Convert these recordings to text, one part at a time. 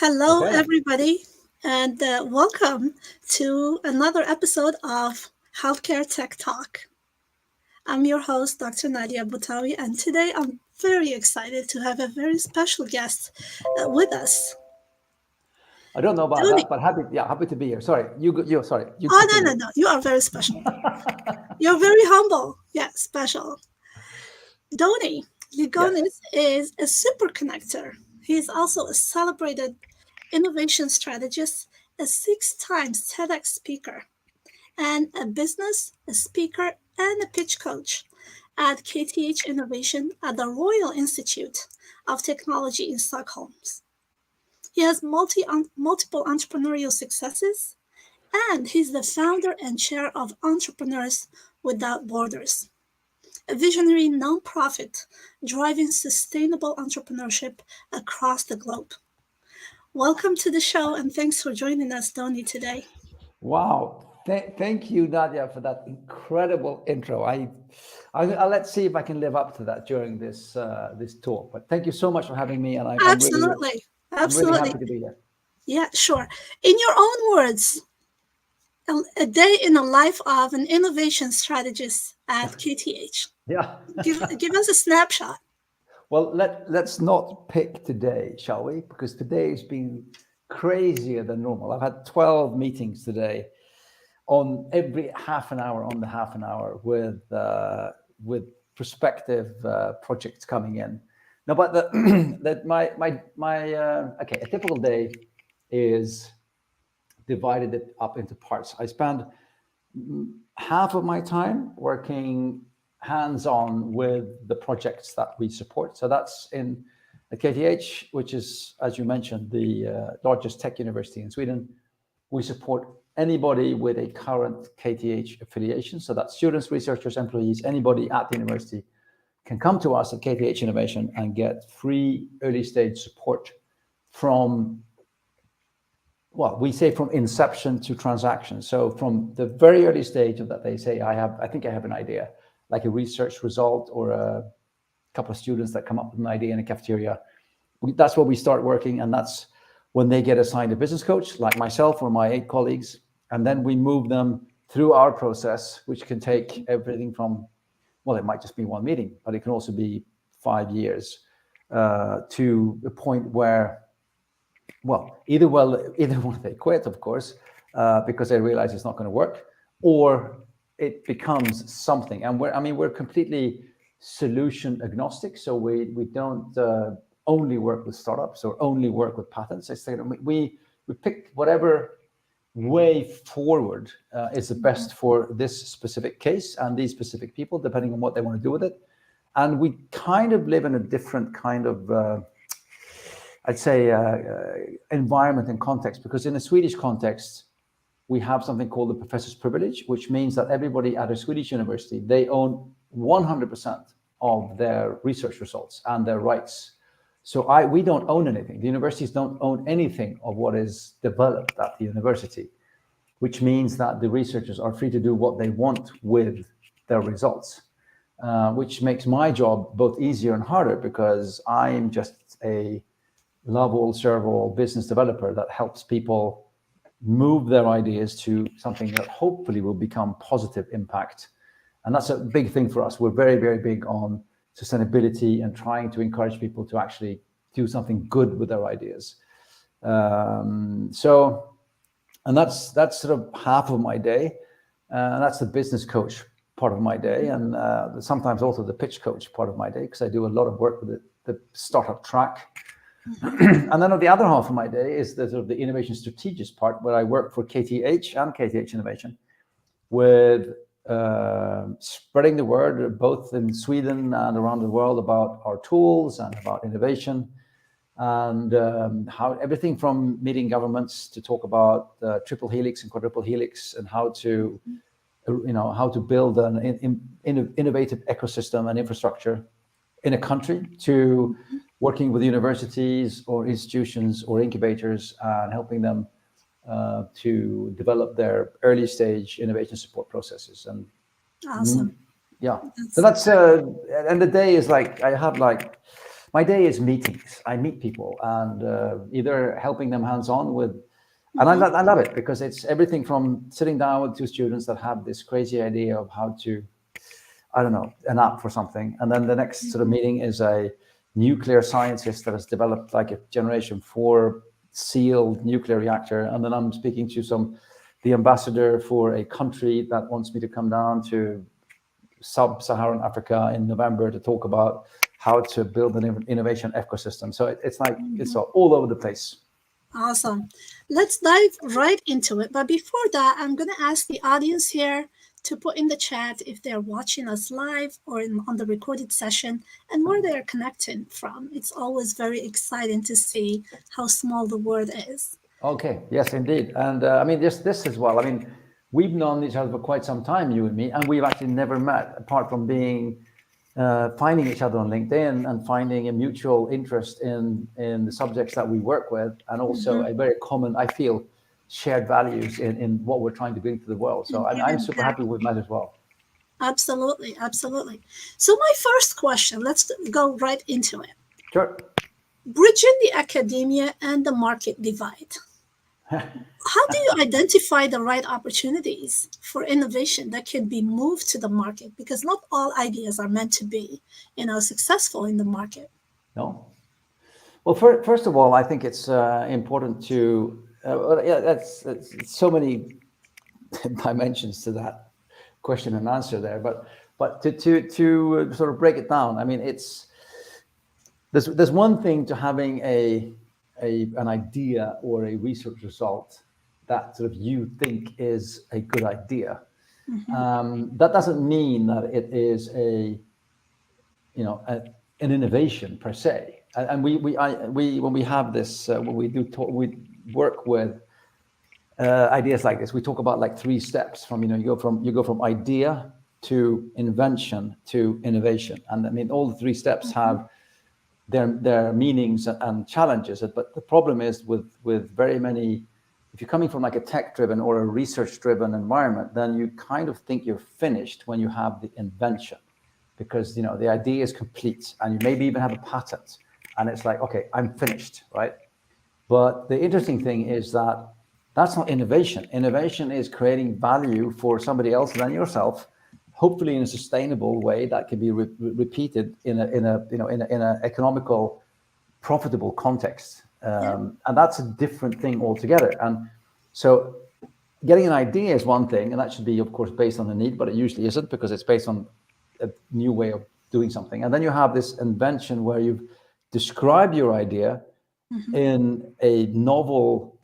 Hello, Okay. everybody, and welcome to another episode of Healthcare Tech Talk. I'm your host, Dr. Nadia Boutawi, and today I'm very excited to have a very special guest with us, I don't know about Donnie. that, but happy to be here. Sorry, you Oh, no, continue. no, no, you are very special. You're very humble. Yeah, special. Donnie Yes. Lygonis is a super connector. He is also a celebrated innovation strategist, a 6 times TEDx speaker, and a business, a speaker, and a pitch coach at KTH Innovation at the Royal Institute of Technology in Stockholm. He has multiple entrepreneurial successes, and he's the founder and chair of Entrepreneurs Without Borders, a visionary nonprofit driving sustainable entrepreneurship across the globe. Welcome to the show, and thanks for joining us, Donnie, today. Wow. Thank you, Nadia, for that incredible intro. I'll let's see if I can live up to that during this talk. But thank you so much for having me, and Absolutely. I'm really Absolutely. happy to be here. Yeah, sure. In your own words, a day in the life of an innovation strategist at KTH. Yeah. Give us a snapshot. Well, let's not pick today, shall we? Because today has been crazier than normal. I've had 12 meetings today on every half an hour on the half an hour with prospective projects coming in. No, but that my okay, a typical day is divided up into parts. I spend half of my time working hands-on with the projects that we support. So that's in the KTH, which is, as you mentioned, the largest tech university in Sweden. We support anybody with a current KTH affiliation. So that's students, researchers, employees, anybody at the university can come to us at KTH Innovation and get free early stage support from, well, we say from inception to transaction. So from the very early stage of that, they say, I think I have an idea, like a research result or a couple of students that come up with an idea in a cafeteria. That's where we start working, and that's when they get assigned a business coach, like myself or my 8 colleagues, and then we move them through our process, which can take everything from, well, it might just be one meeting, but it can also be 5 years to a point where, well, either one they quit, of course, because they realize it's not going to work, or it becomes something. And we're completely solution agnostic, so we don't only work with startups or only work with patents. We pick whatever way forward is the best for this specific case and these specific people, depending on what they want to do with it. And we kind of live in a different kind of I'd say environment and context, because in a Swedish context, we have something called the professor's privilege, which means that everybody at a Swedish university, they own 100% of their research results and their rights. So we don't own anything. The universities don't own anything of what is developed at the university, which means that the researchers are free to do what they want with their results, which makes my job both easier and harder, because I'm just a love all, serve all business developer that helps people move their ideas to something that hopefully will become positive impact. And that's a big thing for us. We're very, very big on sustainability and trying to encourage people to actually do something good with their ideas. And that's sort of half of my day. And that's the business coach part of my day, and sometimes also the pitch coach part of my day, because I do a lot of work with the startup track. And then on the other half of my day is the sort of the innovation strategist part, where I work for KTH and KTH Innovation with spreading the word both in Sweden and around the world about our tools and about innovation, and how everything from meeting governments to talk about triple helix and quadruple helix, and how to build an innovative ecosystem and infrastructure in a country, to working with universities or institutions or incubators and helping them to develop their early stage innovation support processes. And Awesome. yeah, so that's and the day is like, I have like my day is meetings. I meet people and either helping them hands-on with, and I love it because it's everything from sitting down with two students that have this crazy idea of how to, I don't know, an app for something. And then the next sort of meeting is a nuclear scientist that has developed like a generation 4 sealed nuclear reactor. And then I'm speaking to the ambassador for a country that wants me to come down to sub-Saharan Africa in November to talk about how to build an innovation ecosystem. So it's like, it's all over the place. Awesome. Let's dive right into it. But before that, I'm going to ask the audience here to put in the chat if they're watching us live or on the recorded session and where they're connecting from. It's always very exciting to see how small the world is. Okay, yes, indeed. And I mean, this as well. I mean, we've known each other for quite some time, you and me, and we've actually never met apart from being finding each other on LinkedIn and finding a mutual interest in the subjects that we work with, and also a very common, I feel, shared values in what we're trying to bring to the world. So I'm super happy with that as well. Absolutely, absolutely. So my first question, let's go right into it. Sure. Bridging the academia and the market divide. How do you identify the right opportunities for innovation that can be moved to the market? Because not all ideas are meant to be, successful in the market. No. Well, first of all, I think it's important to. That's so many dimensions to that question and answer there. But to sort of break it down, I mean, there's one thing to having an idea or a research result that sort of you think is a good idea. That doesn't mean that it is an innovation per se. And we when we have this when we work with ideas like this, we talk about like 3 steps from you go from idea to invention to innovation. And I mean, all the 3 steps have their meanings and challenges. But the problem is with very many, if you're coming from like a tech-driven or a research-driven environment, then you kind of think you're finished when you have the invention, because the idea is complete and you maybe even have a patent, and it's like, okay, I'm finished, right? But the interesting thing is that that's not innovation. Innovation is creating value for somebody else than yourself, hopefully in a sustainable way that can be repeated in a economical, profitable context, and that's a different thing altogether. And so, getting an idea is one thing, and that should be, of course, based on a need, but it usually isn't, because it's based on a new way of doing something. And then you have this invention where you've described your idea in a novel.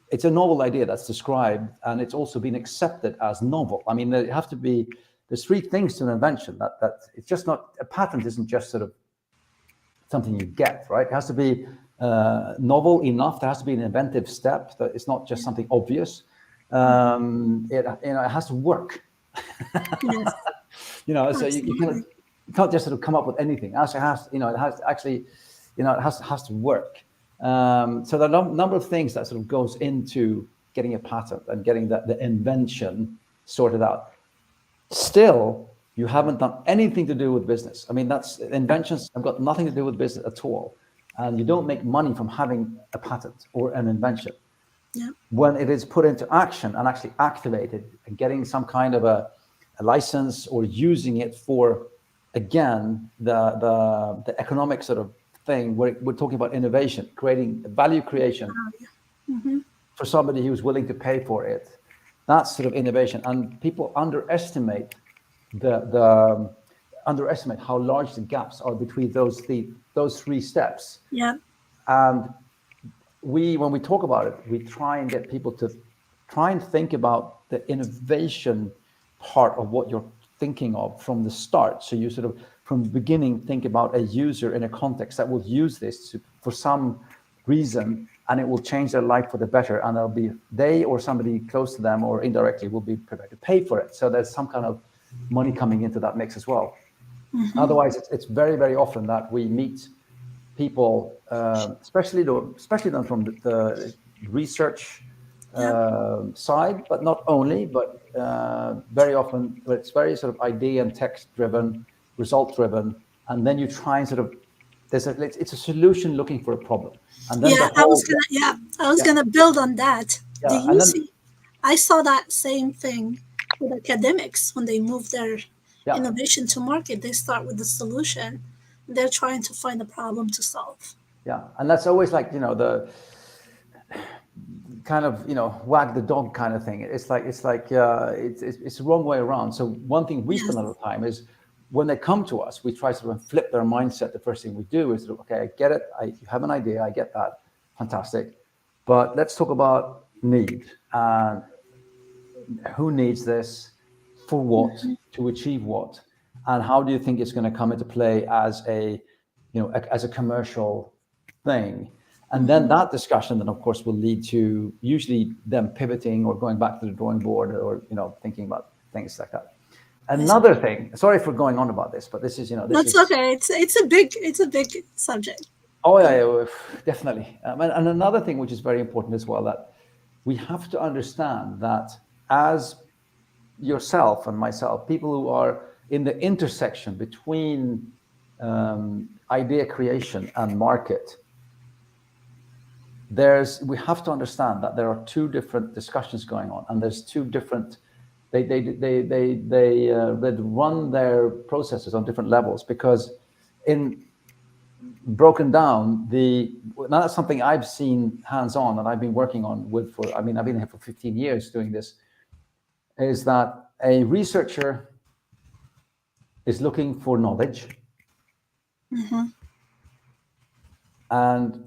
It's a novel idea that's described, and it's also been accepted as novel. I mean, there's 3 things to an invention that it's just not, a patent isn't just sort of something you get, right? It has to be novel enough. There has to be an inventive step. That it's not just something obvious. It has to work. Yes. So you can't just sort of come up with anything. It has to work. So there are a number of things that sort of goes into getting a patent and getting the invention sorted out. Still, you haven't done anything to do with business. I mean, inventions have got nothing to do with business at all. And you don't make money from having a patent or an invention. Yeah. When it is put into action and actually activated and getting some kind of a license or using it for, again, the economic sort of thing, where we're talking about innovation, creating value creation for somebody who's willing to pay for it. That's sort of innovation, and people underestimate underestimate how large the gaps are between those 3 steps. Yeah. And when we talk about it, we try and get people to try and think about the innovation part of what you're thinking of from the start. So you sort of, from the beginning, think about a user in a context that will use this for some reason, and it will change their life for the better, and it'll be they or somebody close to them or indirectly will be prepared to pay for it. So there's some kind of money coming into that mix as well. Otherwise, it's very, very often that we meet people, especially then from the research side, but not only, but very often it's very sort of idea and text driven, result driven, and then you try and sort of it's a solution looking for a problem, and then Yeah, the whole I was yeah gonna build on that. Do yeah, and you then see? I saw that same thing with academics when they move their yeah innovation to market. They start with the solution. They're trying to find a problem to solve. yeah, and that's always like the kind of wag the dog kind of thing. It's the wrong way around. So one thing we spend a lot Yes. of time is when they come to us, we try to sort of flip their mindset. The first thing we do is, okay, I get it. You have an idea. I get that. Fantastic. But let's talk about need and who needs this, for what, to achieve what, and how do you think it's going to come into play as as a commercial thing. And then Mm-hmm. that discussion then of course will lead to usually them pivoting or going back to the drawing board, or thinking about things like that. I see. Another thing, sorry for going on about this, but this That's is okay. It's a big subject. oh Go. yeah, definitely. And another thing which is very important as well, that we have to understand that as yourself and myself, people who are in the intersection between idea creation and market, we have to understand that there are two different discussions going on, and there's two different they run their processes on different levels, because in broken down now that's something I've seen hands on and I've been working on with for I've been here for 15 years doing this, is that a researcher is looking for knowledge, Mm-hmm. and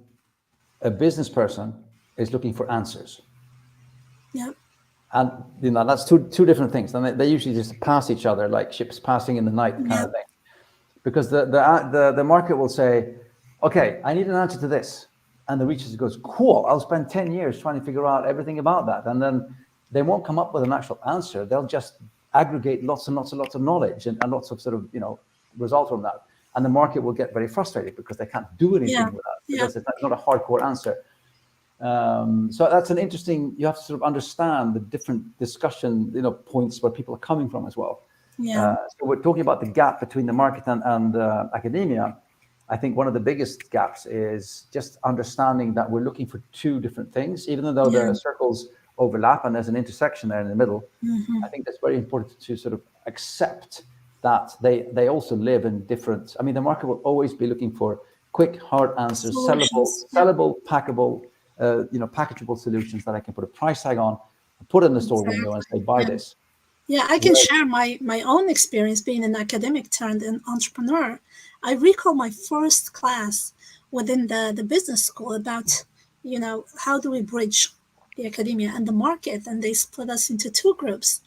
a business person is looking for answers. Yeah. And that's two different things, and they usually just pass each other like ships passing in the night kind Yeah. of thing, because the market will say, okay, I need an answer to this, and the researcher goes, cool, I'll spend 10 years trying to figure out everything about that, and then they won't come up with an actual answer. They'll just aggregate lots and lots and lots of knowledge and lots of sort of result from that, and the market will get very frustrated because they can't do Yeah. anything with that, Yeah. because it's not a hardcore answer. So that's an interesting. You have to sort of understand the different discussion, points where people are coming from as well. Yeah. So we're talking about the gap between the market and academia. I think one of the biggest gaps is just understanding that we're looking for two different things, even though Yeah. the circles overlap and there's an intersection there in the middle. Mm-hmm. I think that's very important to sort of accept that they also live in different. The market will always be looking for quick, hard answers, Solutions. Yeah. sellable, packable, packageable solutions that I can put a price tag on, put it in the store window, and say, Exactly. buy Yeah. this. Yeah, I can Whereas, share my own experience being an academic turned an entrepreneur. I recall my first class within the business school about, how do we bridge the academia and the market? And they split us into two groups.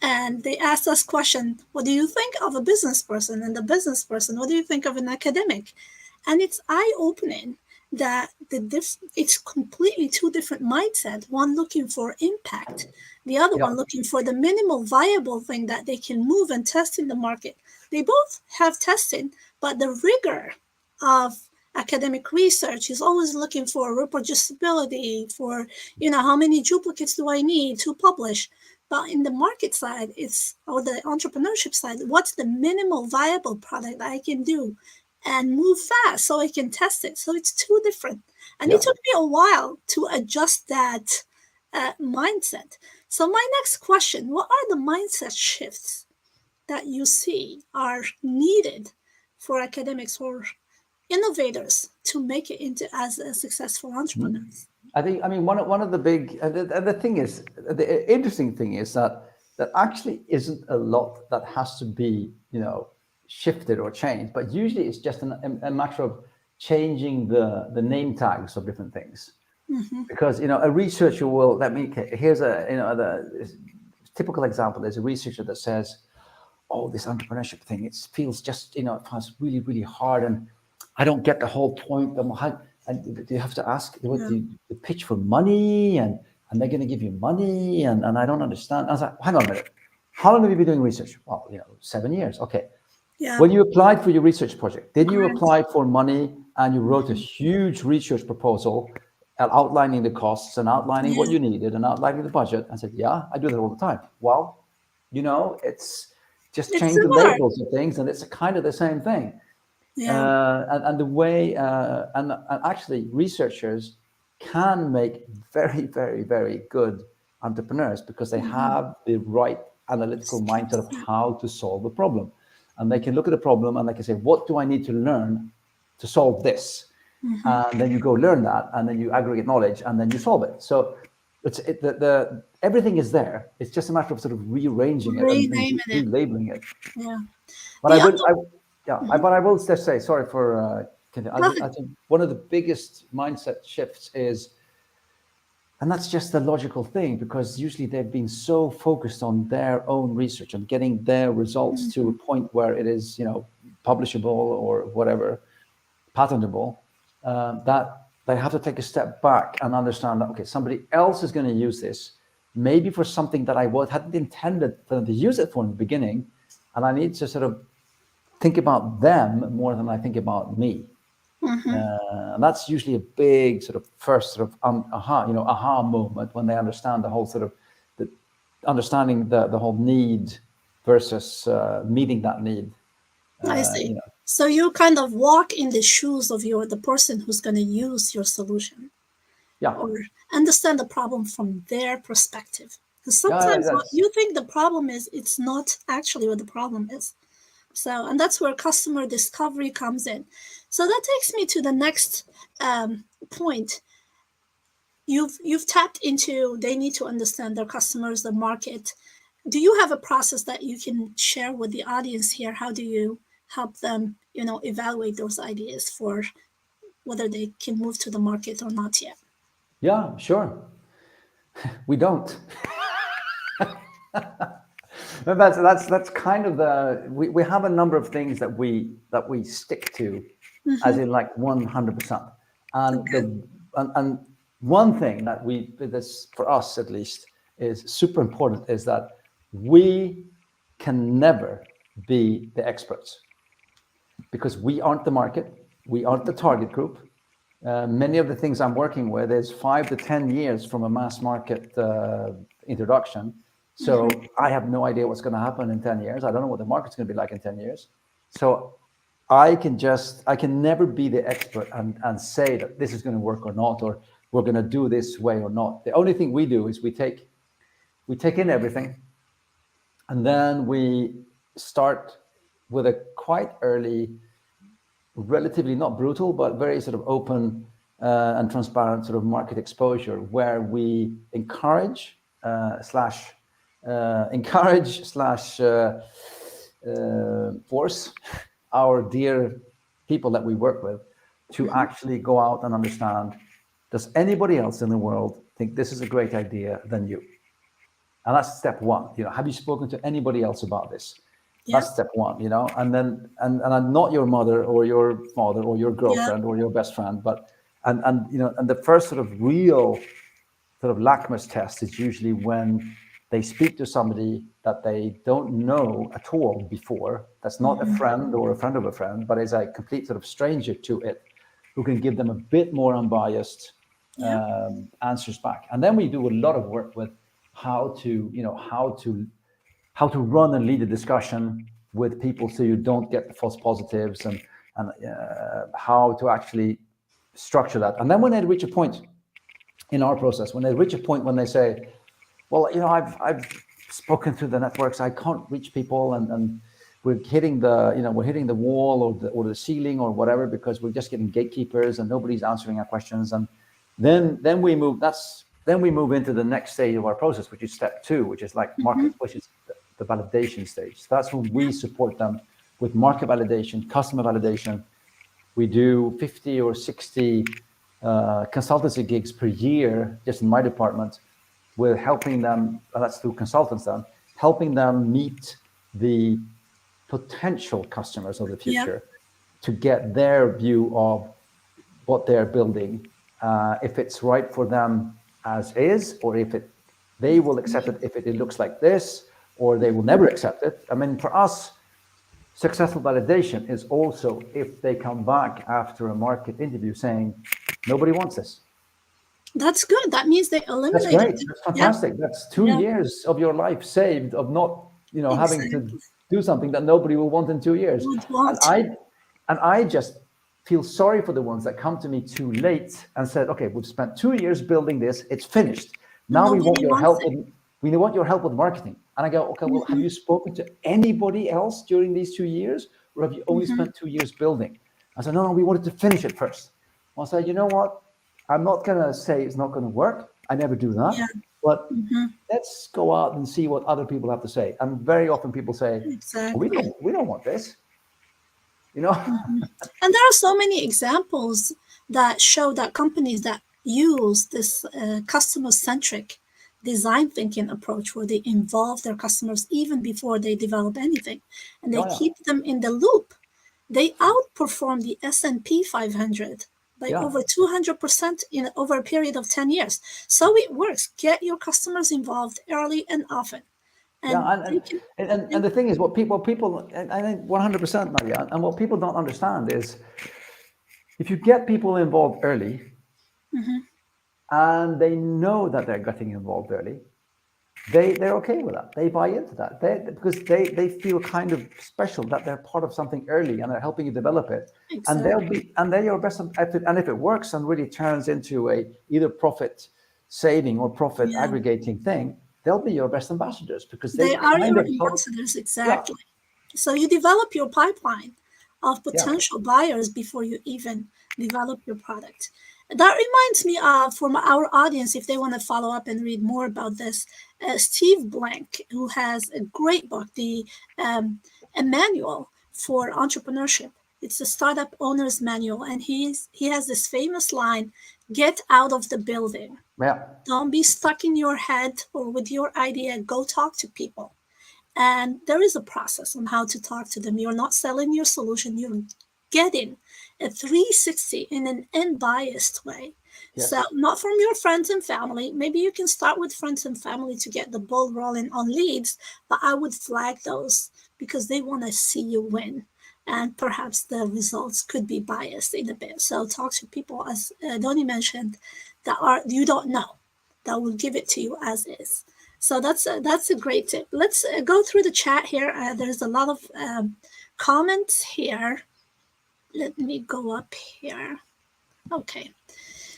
And they asked us question, what do you think of a business person? And the business person, what do you think of an academic? And it's eye-opening that it's completely two different mindset, one looking for impact, the other yeah, one looking for the minimal viable thing that they can move and test in the market. They both have testing, but the rigor of academic research is always looking for reproducibility, for how many duplicates do I need to publish. But in the market side, or the entrepreneurship side, what's the minimal viable product I can do and move fast so I can test it? So it's two different. And it yeah. took me a while to adjust that mindset. So my next question, what are the mindset shifts that you see are needed for academics or innovators to make it into as a successful entrepreneurs? One of the big and the thing is, the interesting thing is that actually isn't a lot that has to be shifted or changed, but usually it's just a matter of changing the name tags of different things. Mm-hmm. Because a researcher will here's a the typical example. There's a researcher that says, oh, this entrepreneurship thing, it feels just it feels really, really hard, and I don't get the whole point. And you have to ask, what Yeah. do you pitch for money, and they're going to give you money, and I don't understand. I was like, hang on a minute, how long have you been doing research? Well, 7 years. Okay. Yeah. When you applied for your research project, did you Grant. apply for money and you wrote a huge research proposal outlining the costs and outlining what Yeah. you needed and outlining the budget, and said, yeah, I do that all the time? Well, it's just It's change the similar. labels of things, and it's kind of the same thing. Yeah. And the way and actually researchers can make very, very, very good entrepreneurs because they Hmm. have the right analytical mindset Skills. of Yeah. how to solve a problem, and they can look at a problem and they can say, what do I need to learn to solve this? Hmm. And then you go learn that, and then you aggregate knowledge, and then you solve it. So the everything is there. It's just a matter of sort of rearranging it and Renaming it. relabeling it. Yeah. But I The would, other. Mhm. but I will just say, sorry for, Go ahead. I think one of the biggest mindset shifts is, and that's just the logical thing, because usually they've been so focused on their own research and getting their results to a Hmm. point where it is, publishable or whatever, patentable, that they have to take a step back and understand that, okay, somebody else is going to use this, maybe for something that hadn't intended for them to use it for in the beginning, and I need to sort of think about them more than I think about me. Hmm. And that's usually a big sort of first sort of aha moment when they understand the whole sort of the understanding the whole need versus meeting that need. I see. So you kind of walk in the shoes of the person who's going to use your solution, Yeah, or understand the problem from their perspective. Because yeah, sometimes what that's you think the problem is, it's not actually what the problem is. So, and that's where customer discovery comes in. So that takes me to the next point. You've tapped into, they need to understand their customers, the market. Do you have a process that you can share with the audience here? How do you help them, evaluate those ideas for whether they can move to the market or not yet? yeah, sure. We don't. And that's kind of we have a number of things that we stick to, as Hmm. in like 100%. And Okay. and one thing that this for us at least is super important is that we can never be the experts, because we aren't the market, we aren't the target group. Many of the things I'm working with is 5 to 10 years from a mass market introduction. So Hmm. I have no idea what's going to happen in 10 years. I don't know what the market's going to be like in 10 years. So I can never be the expert and say that this is going to work or not, or we're going to do this way or not. The only thing we do is we take in everything, and then we start with a quite early, relatively not brutal, but very sort of open and transparent sort of market exposure, where we encourage slash force our dear people that we work with to Hmm. actually go out and understand, does anybody else in the world think this is a great idea than you? And that's step one. Have you spoken to anybody else about this? Yeah. That's step one. And then and I'm not your mother or your father or your Yeah. girlfriend or your best friend, but and the first sort of real sort of lackmus test is usually when they speak to somebody that they don't know at all before, that's not a Hmm. friend or a friend of a friend, but is a complete sort of stranger to it, who can give them a bit more unbiased Yeah. answers back. And then we do a lot of work with how to run and lead a discussion with people so you don't get the false positives, and how to actually structure that. And then when they reach a point in our process, when they reach a point when they say, well, I've spoken through the networks, I can't reach people, and we're hitting the wall or the ceiling or whatever, because we're just getting gatekeepers and nobody's answering our questions. And then we move into the next stage of our process, which is step two, which is like Hmm. market, which is the validation stage. So that's when we support them with market validation, customer validation. We do 50 or 60 consultancy gigs per year just in my department. We're helping them, that's through consultants then, helping them meet the potential customers of the Yeah. future to get their view of what they're building, if it's right for them as is, or if they will accept it if it looks like this, or they will never accept it. I mean, for us, successful validation is also if they come back after a market interview saying, nobody wants this. That's good. That means they That's eliminated great. it. That's Yeah. fantastic. That's two Yeah. years of your life saved of not, having to Exactly. do something that nobody will want in 2 years. Would And want. And I just feel sorry for the ones that come to me too late and said, okay, we've spent 2 years building this, it's finished. Now we want Nobody your wants help it. with marketing. And I go, okay, well, have you spoken to anybody else during these 2 years? Or have you only spent 2 years building? I said, no, we wanted to finish it first. I said, you know what? I'm not going to say it's not going to work. I never do that. Yeah, But let's go out and see what other people have to say. And very often people say, oh, exactly. we don't want this. You know? And there are so many examples that show that companies that use this customer-centric design thinking approach where they involve their customers even before they develop anything and they Oh, yeah. keep them in the loop, they outperform the S&P 500 by Yeah. over 200% in over a period of 10 years. So it works. Get your customers involved early and often. Yeah, And they can, and the thing is, what people, and I think 100%, Nadia, and what people don't understand is, if you get people involved early, and they know that they're getting involved early, they're okay with that. They buy into that. Because they feel kind of special that they're part of something early and they're helping you develop it. exactly. And they're your best. And if it works and really turns into a either profit saving or profit Yeah. aggregating thing, they'll be your best ambassadors because they They are kind your of help. ambassadors, Yeah, exactly. So you develop your pipeline of yeah. potential buyers before you even develop your product. That reminds me of, for our audience, if they want to follow up and read more about this, Steve Blank, who has a great book, the a manual for entrepreneurship. It's the Startup Owner's Manual, and he has this famous line: "Get out of the building. Yeah. Don't be stuck in your head or with your idea. Go talk to people." And there is a process on how to talk to them. You're not selling your solution, you're getting a 360 in an unbiased way. So, Yes. not from your friends and family. Maybe you can start with friends and family to get the ball rolling on leads, but I would flag those because they want to see you win. And perhaps the results could be biased in a bit. So, talk to people, as Donnie mentioned, that are you don't know, that will give it to you as is. So that's a great tip. Let's go through the chat here. There's a lot of comments here. Let me go up here. Okay.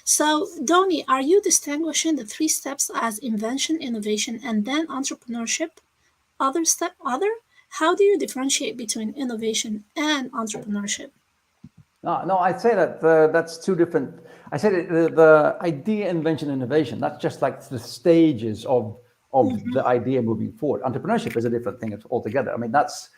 So, Donnie, are you distinguishing the three steps as invention, innovation, and then entrepreneurship? Other? How do you differentiate between innovation and entrepreneurship? No, I'd say that that's two different. I said the idea, invention, innovation. That's just like the stages of the idea moving forward. Entrepreneurship is a different thing altogether. I mean, that's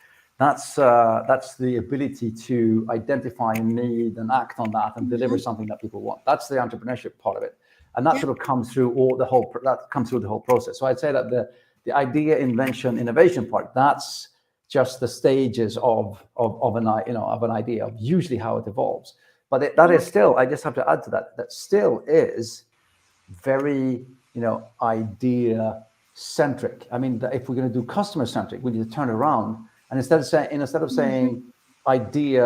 the ability to identify a need and act on that and deliver something that people want. That's the entrepreneurship part of it, and that Yeah, sort of comes through the whole process. So I'd say that the idea, invention, innovation part, that's just the stages of an idea, of usually how it evolves. But that is still, I just have to add to that still is very, idea centric. I mean, if we're going to do customer centric, we need to turn around and instead of saying idea,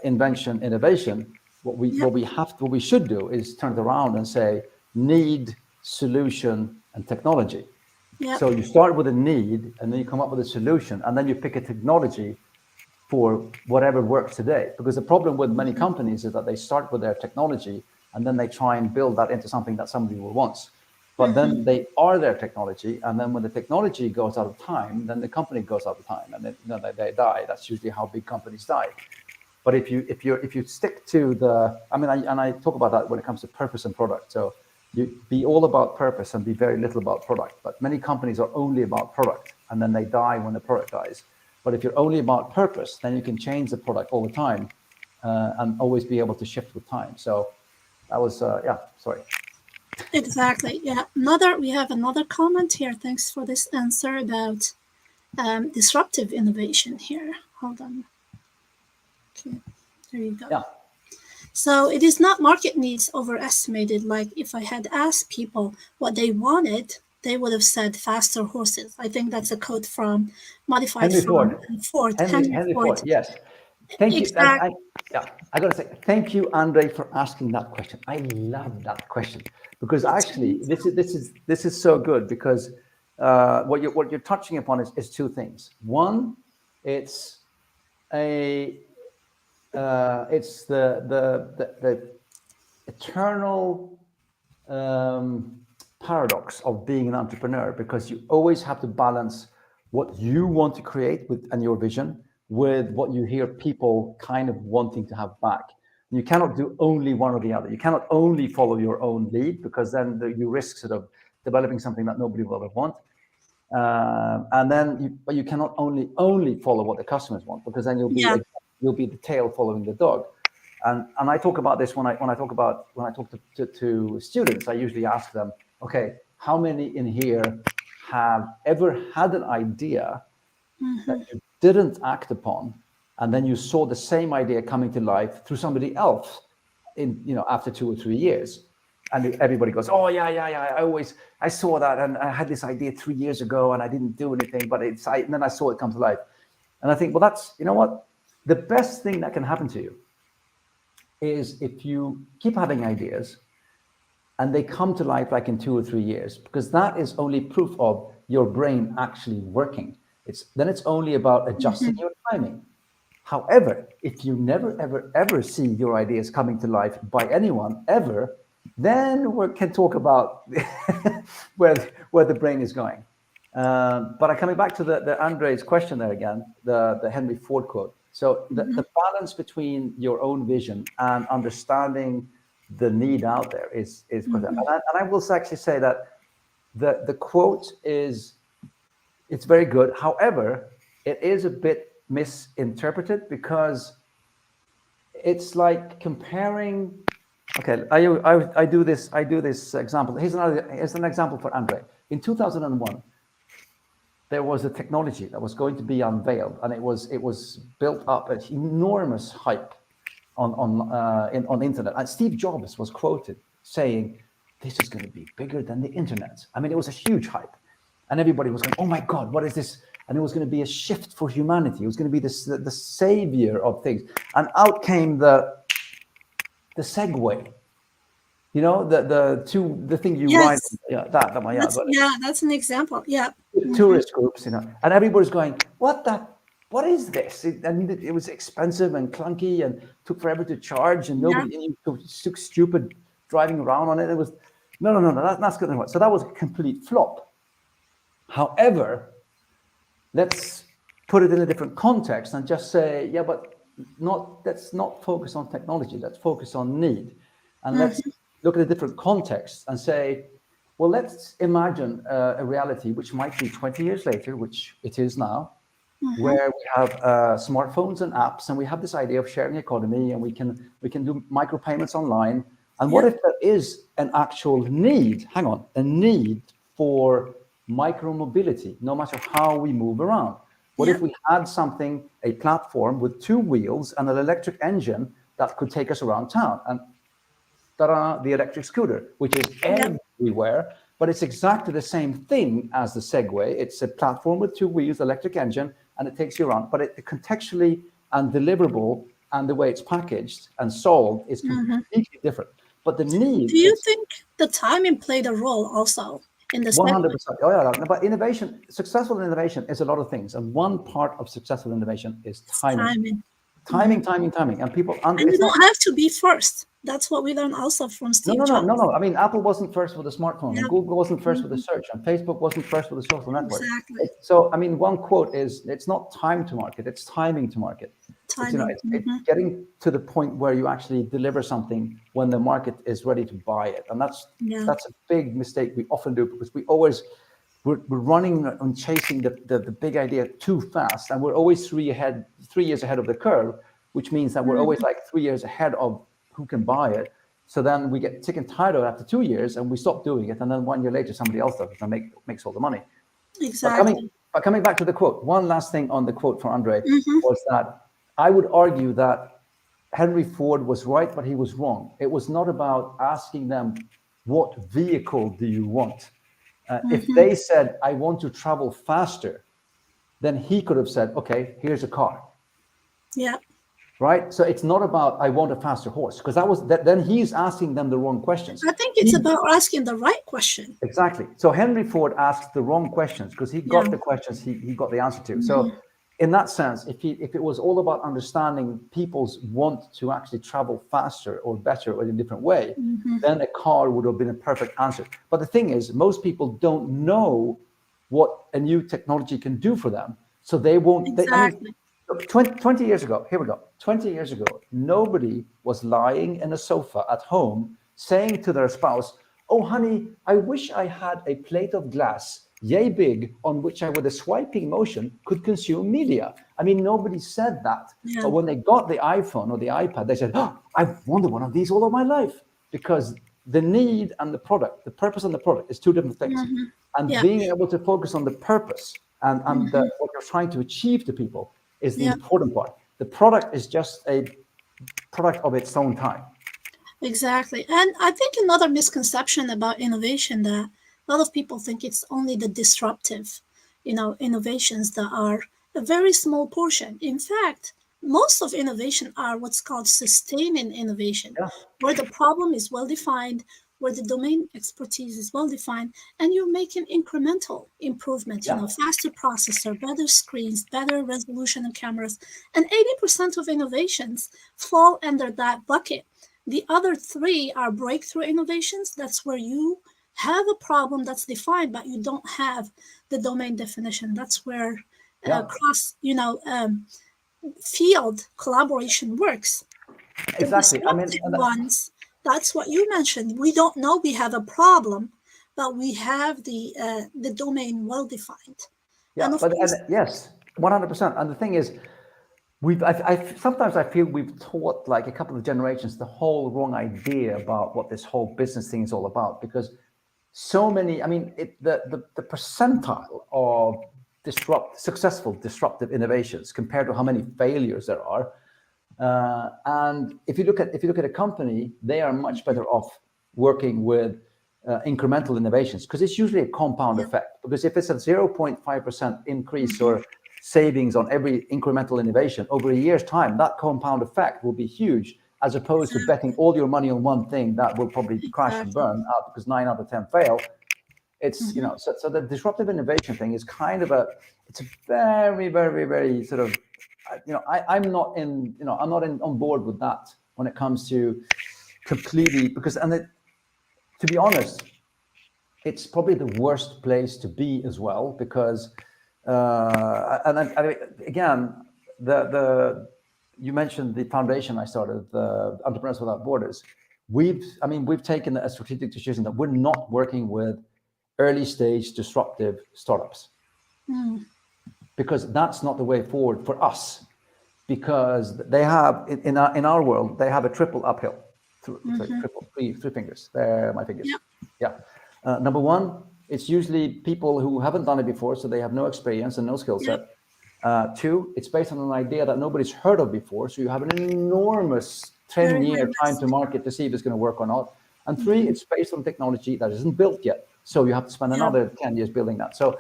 invention, innovation, what yeah, we should do is turn it around and say need, solution, and technology. yeah. So you start with a need, and then you come up with a solution, and then you pick a technology for whatever works today. Because the problem with many companies is that they start with their technology, and then they try and build that into something that somebody wants. But then they are their technology, and then when the technology goes out of time, then the company goes out of time, and then they die. That's usually how big companies die. But if you stick to I talk about that when it comes to purpose and product. So you be all about purpose and be very little about product. But many companies are only about product, and then they die when the product dies. But if you're only about purpose, then you can change the product all the time, and always be able to shift with time. So that was sorry. Exactly. Yeah. We have another comment here. Thanks for this answer about disruptive innovation here. Hold on. Okay. There you go. Yeah. So it is not market needs overestimated. Like if I had asked people what they wanted, they would have said faster horses. I think that's a quote from modified Henry from Ford. Ford, Henry Henry Ford. Ford. Yes. Thank you. Exact. I got to say thank you, Andre, for asking that question. I love that question because That's actually this is so good because what you're touching upon is two things. One, it's it's the eternal paradox of being an entrepreneur, because you always have to balance what you want to create with and your vision with what you hear people kind of wanting to have back. You cannot do only one or the other. You cannot only follow your own lead, because then you risk sort of developing something that nobody will ever want. And then but you cannot only follow what the customers want, because then you'll be the tail following the dog. And I talk about this when I talk to students. I usually ask them, okay, how many in here have ever had an idea that you didn't act upon, and then you saw the same idea coming to life through somebody else after 2 or 3 years? And everybody goes, oh yeah, I saw that, and I had this idea 3 years ago and I didn't do anything, but and then I saw it come to life. And I think, well, that's, you know what, the best thing that can happen to you is if you keep having ideas and they come to life like in 2 or 3 years, because that is only proof of your brain actually working. It's only about adjusting your timing. However, if you never, ever, ever see your ideas coming to life by anyone ever, then we can talk about where the brain is going. But coming back to the Andre's question there again, the Henry Ford quote. So the balance between your own vision and understanding the need out there is and I will actually say that the quote it's very good. However, it is a bit misinterpreted, because it's like comparing. Okay, I do this example. Here's an example for Andre. In 2001, there was a technology that was going to be unveiled, and it was built up an enormous hype on the internet. And Steve Jobs was quoted saying, "This is going to be bigger than the internet." I mean, it was a huge hype, and everybody was going, "Oh my God, what is this?" And it was going to be a shift for humanity. It was going to be the savior of things. And out came the Segway. You know, the thing you ride. Yeah, that's an example. Yeah. Tourist groups, and everybody's going, what is this? It was expensive and clunky and took forever to charge, and nobody took stupid driving around on it. It was no, that's good enough. So that was a complete flop. However, let's put it in a different context and just say, yeah, but let's not focus on technology. Let's focus on need, and let's look at a different context and say, well, let's imagine a reality which might be 20 years later, which it is now, where we have smartphones and apps, and we have this idea of sharing economy, and we can do micropayments online. And what if there is an actual need? Hang on, a need for micromobility, no matter how we move around. What if we had a platform with 2 wheels and an electric engine that could take us around town? And ta-da, the electric scooter, which is everywhere, but it's exactly the same thing as the Segway. It's a platform with 2 wheels, electric engine, and it takes you around. But it contextually and deliverable, and the way it's packaged and sold is completely different. But the need. Do you think the timing played a role also in the 100%? Oh yeah, but successful innovation is a lot of things, and one part of successful innovation is timing. Timing, and people. And you don't have to be first. That's what we learned also from Steve Jobs. No. I mean, Apple wasn't first with the smartphone, and Google wasn't first with the search, and Facebook wasn't first with the social network. Exactly. So, I mean, one quote is, it's not time to market, it's timing to market. It's getting to the point where you actually deliver something when the market is ready to buy it. And that's a big mistake we often do, because we're running and chasing the big idea too fast, and we're always 3 years ahead of the curve, which means that we're always like 3 years ahead of who can buy it. So then we get sick and tired of it after 2 years, and we stop doing it, and then 1 year later somebody else does it and makes all the money. Exactly. But coming back to the quote, one last thing on the quote from Andre was that I would argue that Henry Ford was right, but he was wrong. It was not about asking them, what vehicle do you want? If they said, I want to travel faster, then he could have said, okay, here's a car. Yeah. Right? So it's not about, I want a faster horse, because then he's asking them the wrong questions. I think it's about asking the right question. Exactly. So Henry Ford asked the wrong questions, because he got the questions he got the answer to. So in that sense, if it was all about understanding people's want to actually travel faster or better or in a different way, then a car would have been a perfect answer. But the thing is, most people don't know what a new technology can do for them. So they won't, I mean, Exactly. 20 years ago, here we go. 20 years ago, nobody was lying in a sofa at home saying to their spouse, "Oh, honey, I wish I had a plate of glass yay big on which I, with a swiping motion, could consume media." I mean, nobody said that. Yeah. But when they got the iPhone or the iPad, they said, "Oh, I've wanted one of these all of my life," because the need and the product, the purpose and the product is two different things. And Yeah. being able to focus on the purpose and what you're trying to achieve to people is the Yeah. important part. The product is just a product of its own time. Exactly. And I think another misconception about innovation that a lot of people think it's only the disruptive, innovations that are a very small portion. In fact, most of innovation are what's called sustaining innovation, Yeah, where the problem is well defined, where the domain expertise is well defined, and you're making incremental improvement, yeah, faster processor, better screens, better resolution and cameras. And 80% of innovations fall under that bucket. The other three are breakthrough innovations. That's where you have a problem that's defined, but you don't have the domain definition. That's where yeah. cross, field collaboration works. The Exactly. I mean, disruptive ones, that's what you mentioned. We don't know we have a problem, but we have the domain well defined. And yeah, of but course, yes, 100%. And the thing is, sometimes I feel we've taught like a couple of generations the whole wrong idea about what this whole business thing is all about, because so many, I mean, the percentile of successful disruptive innovations compared to how many failures there are. And if you look at a company, they are much better off working with incremental innovations, because it's usually a compound yeah, effect. Because if it's a 0.5% increase or savings on every incremental innovation over a year's time, that compound effect will be huge, as opposed to betting all your money on one thing that will probably crash and exactly. burn out because 9 out of 10 fail. It's so the disruptive innovation thing is kind of it's a very, very, very sort of, I'm not on board with that when it comes to completely, because to be honest, it's probably the worst place to be as well, because again, the you mentioned the foundation I started, the Entrepreneurs Without Borders. We've taken a strategic decision that we're not working with early stage disruptive startups, because that's not the way forward for us, because they have in our world, they have a triple uphill. Three fingers. There, my fingers. Yep. Yeah. Number one, it's usually people who haven't done it before, so they have no experience and no skill Yep. set. Two, it's based on an idea that nobody's heard of before, so you have an enormous Very high 10-year time risk. to market to see if it's going to work or not. And three, it's based on technology that isn't built yet, so you have to spend Yeah. another 10 years building that. So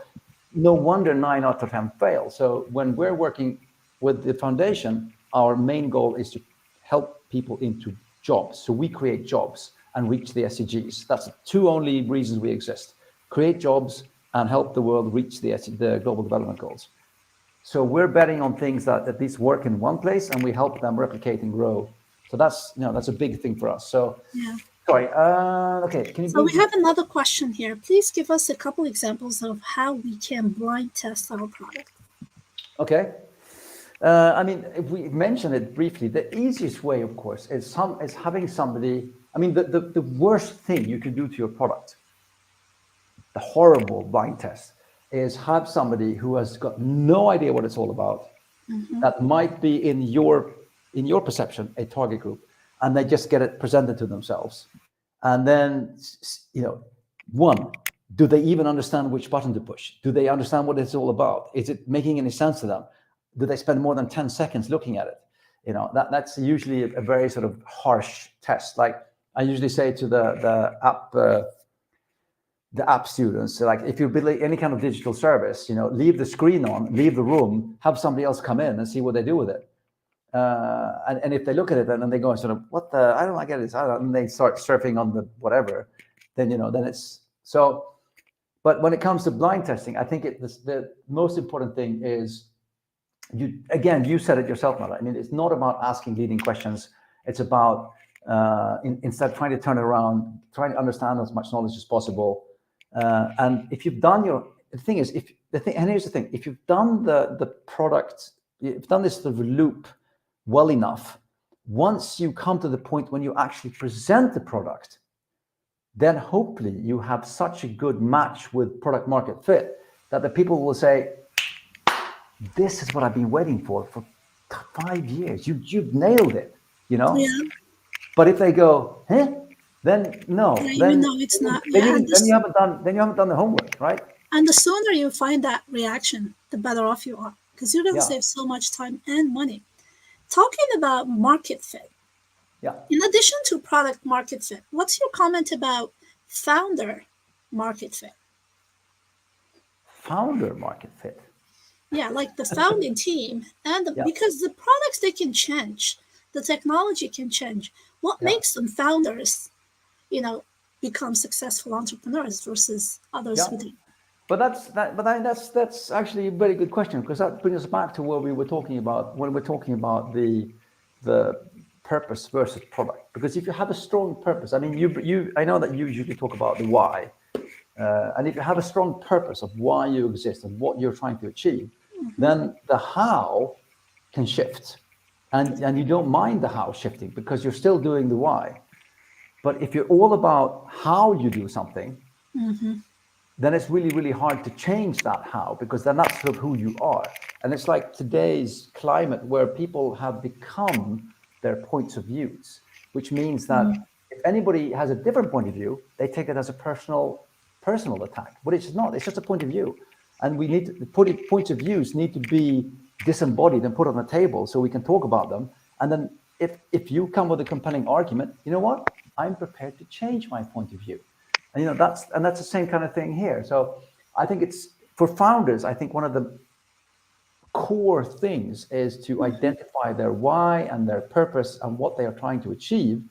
no wonder 9 out of 10 fail. So when we're working with the foundation, our main goal is to help people into jobs. So we create jobs and reach the SDGs. That's the two only reasons we exist: create jobs and help the world reach the global development goals. So we're betting on things that at least work in one place, and we help them replicate and grow. So that's a big thing for us. So Yeah. sorry. Okay, can you So we move? have another question here. Please give us a couple examples of how we can blind test our product. Okay. If we mention it briefly, the easiest way, of course, is having somebody. The worst thing you can do to your product, the horrible blind test, is have somebody who has got no idea what it's all about, that might be in your perception a target group, and they just get it presented to themselves, and then one, do they even understand which button to push? Do they understand what it's all about? Is it making any sense to them? Do they spend more than 10 seconds looking at it? That's usually a very sort of harsh test. Like I usually say to the app students, like, if you're building any kind of digital service, leave the screen on, leave the room, have somebody else come in and see what they do with it. And if they look at it and then they go sort of, what the, I don't get this, and they start surfing on the whatever, then it's so. But when it comes to blind testing, I think the most important thing is you said it yourself, Mala. I mean, it's not about asking leading questions. It's about instead trying to turn it around, trying to understand as much knowledge as possible. And if you've done the thing is, and here's the thing, if you've done the product, you've done this sort of loop well enough, once you come to the point when you actually present the product, then hopefully you have such a good match with product market fit that the people will say, this is what I've been waiting for 5 years. You've nailed it, Yeah. But if they go, then no, Yeah, you then know it's not. then Yeah, you then you haven't done the homework, right? and the sooner you find that reaction, the better off you are, because you're gonna Yeah, save so much time and money. Talking about market fit, yeah. in addition to product market fit, what's your comment about founder market fit? Founder market fit. Yeah, like the founding team, and Yeah, because the products they can change, the technology can change. What yeah, makes them founders, you know, become successful entrepreneurs versus others yeah. who don't? That's actually a very good question, because that brings us back to what we were talking about when we're talking about the purpose versus product. Because if you have a strong purpose, I mean, I know that you usually talk about the why, and if you have a strong purpose of why you exist and what you're trying to achieve, Mhm. then the how can shift, and you don't mind the how shifting because you're still doing the why. But if you're all about how you do something, Mhm. then it's really, really hard to change that how, because then that's sort of who you are. And it's like today's climate where people have become their points of views, which means that if anybody has a different point of view, they take it as a personal attack. But it's not, it's just a point of view. And we need to put it, points of views need to be disembodied and put on the table so we can talk about them. And then if you come with a compelling argument, you know what? I'm prepared to change my point of view. And that's the same kind of thing here. So I think it's for founders, I think one of the core things is to identify their why and their purpose and what they are trying to achieve.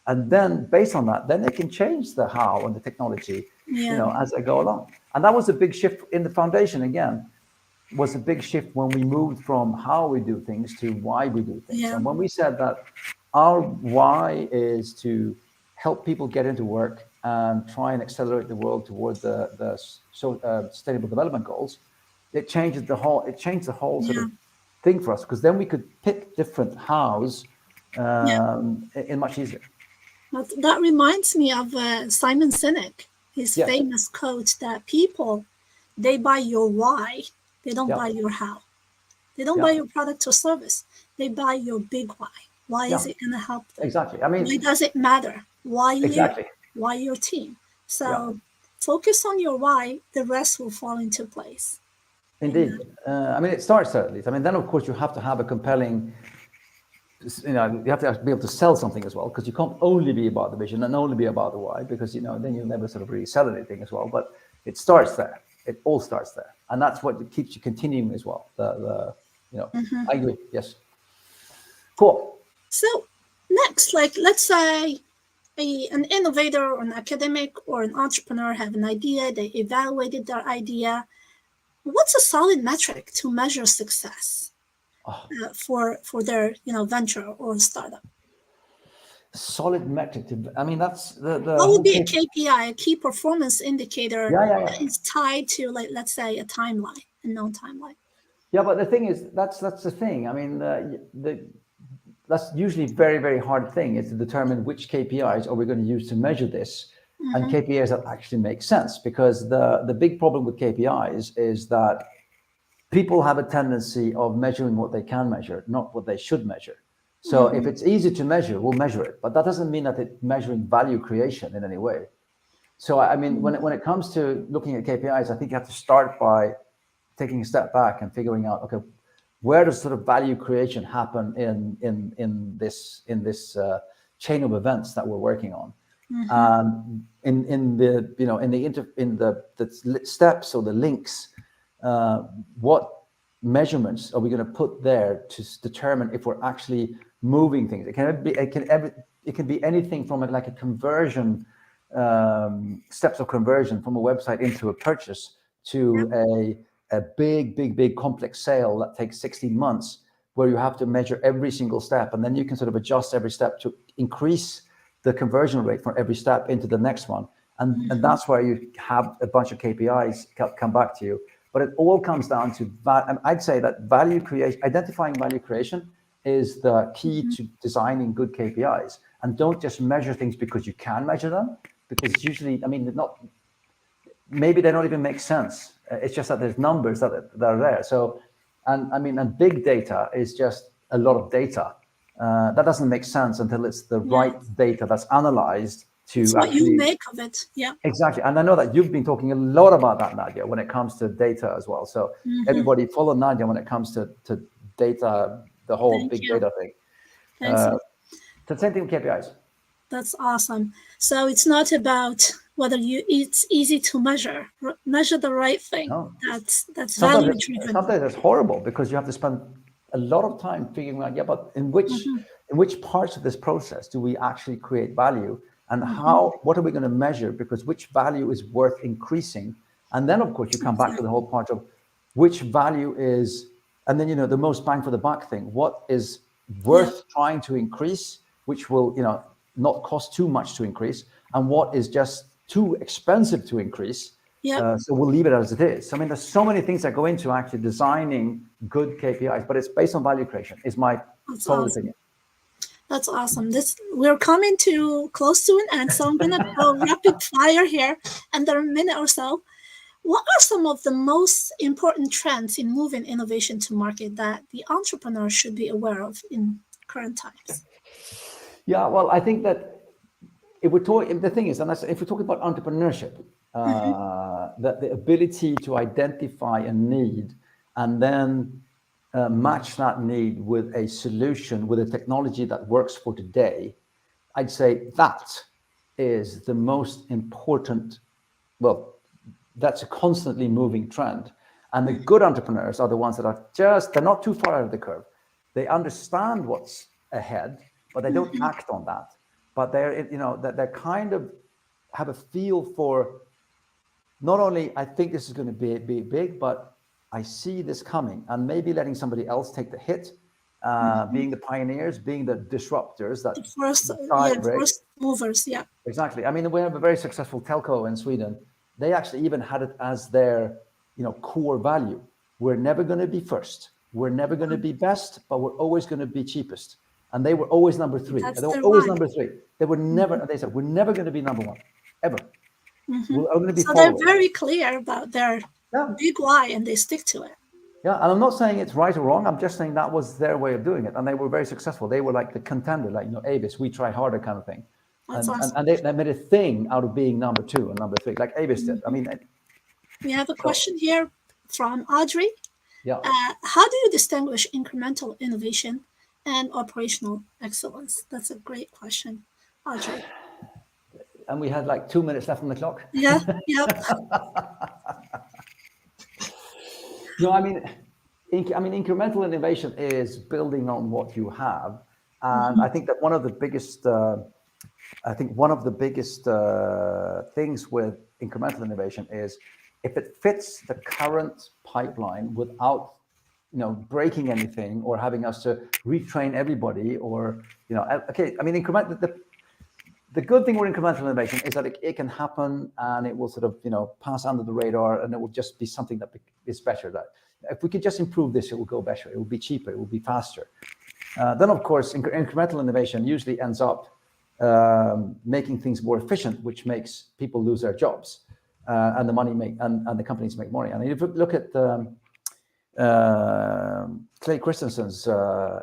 And then based on that, then they can change the how and the technology, Yeah. as they go along. And that was a big shift in the foundation again, was a big shift when we moved from how we do things to why we do things. Yeah. And when we said that our why is to help people get into work and try and accelerate the world toward the sustainable development goals, it changed the whole sort Yeah. of thing for us, because then we could pick different hows Yeah. in much easier. That reminds me of Simon Sinek, his Yes. famous quote that people, they buy your why, they don't Yeah. buy your how. They don't buy Yeah. your product or service. They buy your big why. Why is Yeah. it going to help them? Exactly. I Why mean, does it matter? Why you? exactly. Why your team? Yeah. So focus on your why, the rest will fall into place. Indeed. Amen. I mean, it starts there at least. I mean, then of course you have to have a compelling, you have to be able to sell something as well, because you can't only be about the vision and only be about the why, because then you'll never sort of really sell anything as well. But it starts there. It all starts there, and that's what keeps you continuing as well. I agree. Yes. Cool. So next, like let's say an innovator or an academic or an entrepreneur have an idea, they evaluated their idea. What's a solid metric to measure success Oh, for their venture or startup? solid metric. I mean, that's the What would whole be a case. KPI, a key performance indicator Yeah, yeah, that yeah. is tied to, like, let's say, a timeline, a known timeline? Yeah, but the thing is, that's the thing. I mean, that's usually very, very hard thing, is to determine which KPIs are we going to use to measure this, and Mm-hmm. KPIs that actually make sense. Because the big problem with KPIs is that people have a tendency of measuring what they can measure, not what they should measure. So if Mm-hmm. it's easy to measure, we'll measure it, but that doesn't mean that it's measuring value creation in any way. So I mean, when it comes to looking at KPIs, I think you have to start by taking a step back and figuring out, okay, where does sort of value creation happen in this chain of events that we're working on, Mm-hmm. in the the steps or the links, what measurements are we going to put there to determine if we're actually moving things? It can be anything from like a conversion, steps of conversion from a website into a purchase, Yep. to a big complex sale that takes 16 months, where you have to measure every single step, and then you can sort of adjust every step to increase the conversion rate for every step into the next one. And that's where you have a bunch of KPIs come back to you. But it all comes down to and I'd say that value creation, identifying value creation, is the key to designing good KPIs. And don't just measure things because you can measure them, because usually, I mean, maybe they don't even make sense. It's just that there's numbers that are there. So, and big data is just a lot of data. That doesn't make sense until it's the right data that's analyzed to it's what you make of it. Yeah. Exactly. And I know that you've been talking a lot about that, Nadia, when it comes to data as well. So everybody follow Nadia when it comes to data, the whole big data thing. The same thing with KPIs. That's awesome. So it's not about whether it's easy to measure the right thing. No. That's value driven. Sometimes it's horrible because you have to spend a lot of time figuring out, but in which parts of this process do we actually create value, and what are we going to measure, because which value is worth increasing? And then of course you come back to the whole part of which value is, and then the most bang for the buck thing, what is worth trying to increase, which will not cost too much to increase, and what is just too expensive to increase. So we'll leave it as it is. I mean, there's so many things that go into actually designing good KPIs, but it's based on value creation, is my total opinion. That's awesome. We're coming to close to an end, so I'm going to go rapid fire here, under a minute or so. What are some of the most important trends in moving innovation to market that the entrepreneur should be aware of in current times? Yeah, well, I think that the thing is, and if we're talking about entrepreneurship, that the ability to identify a need and then match that need with a solution, with a technology that works for today, I'd say that is the most important. Well, that's a constantly moving trend. And the good entrepreneurs are the ones that they're not too far out of the curve. They understand what's ahead, but they don't act on that. But they're kind of have a feel for, not only I think this is going to be big, but I see this coming, and maybe letting somebody else take the hit, being the pioneers, being the disruptors, that first movers. Yeah, exactly. I mean, we have a very successful telco in Sweden. They actually even had it as their core value. We're never going to be first. We're never going to be best, but we're always going to be cheapest. And they were always number 3. They were always number 3. They were never. They said, we're never going to be number 1, ever. We're going to be. So they're very clear about their big why, and they stick to it. Yeah, and I'm not saying it's right or wrong. I'm just saying that was their way of doing it, and they were very successful. They were like the contender, like Avis, we try harder kind of thing. That's awesome. And they made a thing out of being number 2 and number 3, like Avis did. I mean, we have a question here from Audrey. Yeah. How do you distinguish incremental innovation and operational excellence? That's a great question, Audrey. And we had like 2 minutes left on the clock. Yeah. No, I mean, incremental innovation is building on what you have, and I think that one of the biggest, things with incremental innovation is if it fits the current pipeline without, breaking anything or having us to retrain everybody, or okay. I mean, the good thing with incremental innovation is that it can happen, and it will sort of pass under the radar, and it will just be something that is better. That if we could just improve this, it will go better. It will be cheaper. It will be faster. Then, of course, incremental innovation usually ends up making things more efficient, which makes people lose their jobs, and the companies make money. And if you look at Clay Christensen's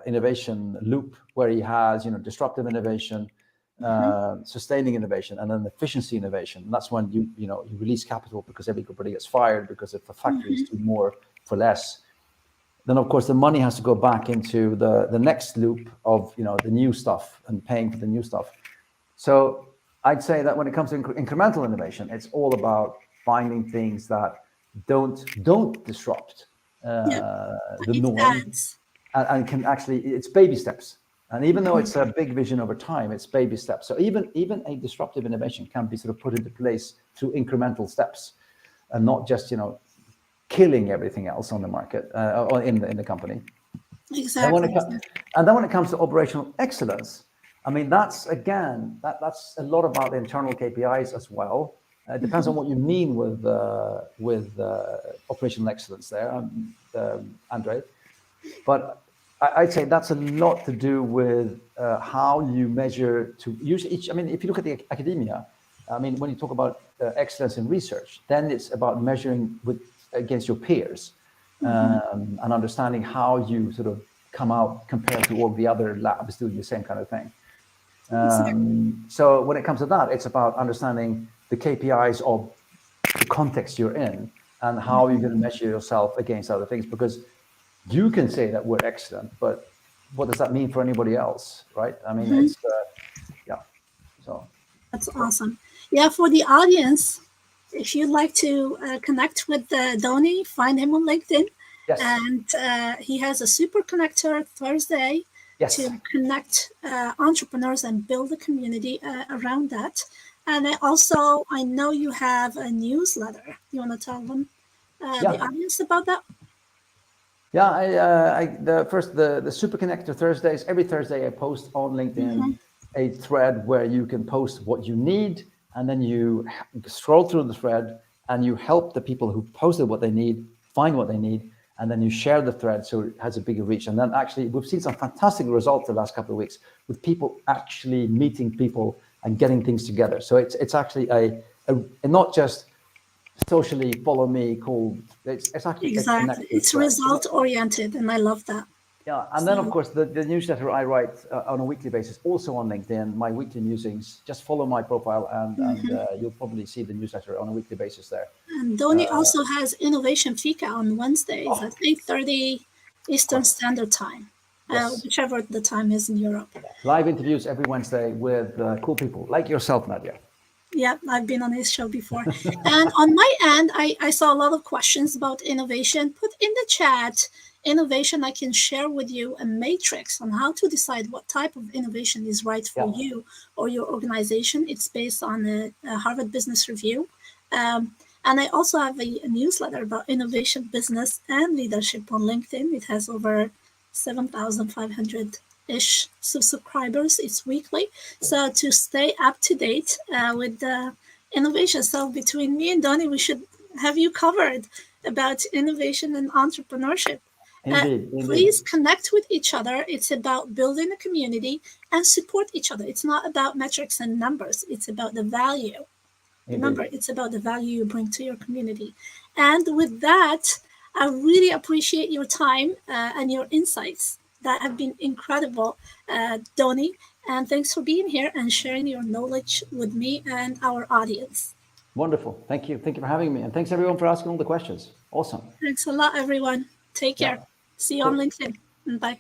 innovation loop, where he has disruptive innovation, sustaining innovation, and then efficiency innovation. And that's when you release capital because everybody gets fired, because if the factories do more for less, then of course the money has to go back into the next loop of the new stuff and paying for the new stuff. So I'd say that when it comes to incremental innovation, it's all about finding things that don't disrupt the norm, and can actually, it's baby steps. And even though it's a big vision over time, it's baby steps. So even a disruptive innovation can be sort of put into place through incremental steps, and not just killing everything else on the market or in the company. Then when Exactly. it comes to operational excellence, I mean, that's again, that's a lot about internal KPIs as well. It depends on what you mean with operational excellence there, Andre. But I'd say that's a lot to do with how you measure to use each. I mean, if you look at the academia, I mean, when you talk about excellence in research, then it's about measuring against your peers and understanding how you sort of come out compared to all the other labs doing the same kind of thing. Exactly. So when it comes to that, it's about understanding the KPIs of the context you're in and how you're going to measure yourself against other things, because you can say that we're excellent, but what does that mean for anybody else, right? I mean, it's yeah. So That's awesome. Yeah, for the audience, if you'd like to connect with Donnie, find him on LinkedIn. yes, And he has a super connector Thursday yes, to connect entrepreneurs and build a community around that. And I know you have a newsletter. You want to tell them, the yeah. audience, about that? Yeah, the Super Connector Thursdays. Every Thursday, I post on LinkedIn a thread where you can post what you need, and then you scroll through the thread and you help the people who posted what they need find what they need, and then you share the thread so it has a bigger reach. And then actually, we've seen some fantastic results the last couple of weeks with people actually meeting people and getting things together. So it's actually a not just socially follow me called, it's actually a Exactly. connected It's thread. result oriented, and I love that. Yeah, and then of So, course the newsletter I write on a weekly basis, also on LinkedIn, my weekly musings. Just follow my profile, and you'll probably see the newsletter on a weekly basis there. and Donnie also has Innovation Fika on Wednesdays Oh, at 8:30 of Eastern course, Standard Time, yes. whichever the time is in Europe. Live interviews every Wednesday with cool people like yourself, Nadia. Yeah, I've been on his show before. And on my end, I saw a lot of questions about innovation. Put in the chat innovation. I can share with you a matrix on how to decide what type of innovation is right for Yeah, you or your organization. It's based on a Harvard Business Review. And I also have a newsletter about innovation, business, and leadership on LinkedIn. It has over 7,500 ish subscribers. It's weekly. So to stay up to date with the innovation. So between me and Donnie, we should have you covered about innovation and entrepreneurship. indeed, Please indeed, connect with each other. It's about building a community and support each other. It's not about metrics and numbers. It's about the value. Remember, indeed. it's about the value you bring to your community. And with that, I really appreciate your time and your insights that have been incredible, Donnie. And thanks for being here and sharing your knowledge with me and our audience. Wonderful. Thank you. Thank you for having me, and thanks everyone for asking all the questions. Awesome. Thanks a lot, everyone. Take Yeah. care. See you on Cool. LinkedIn. Bye.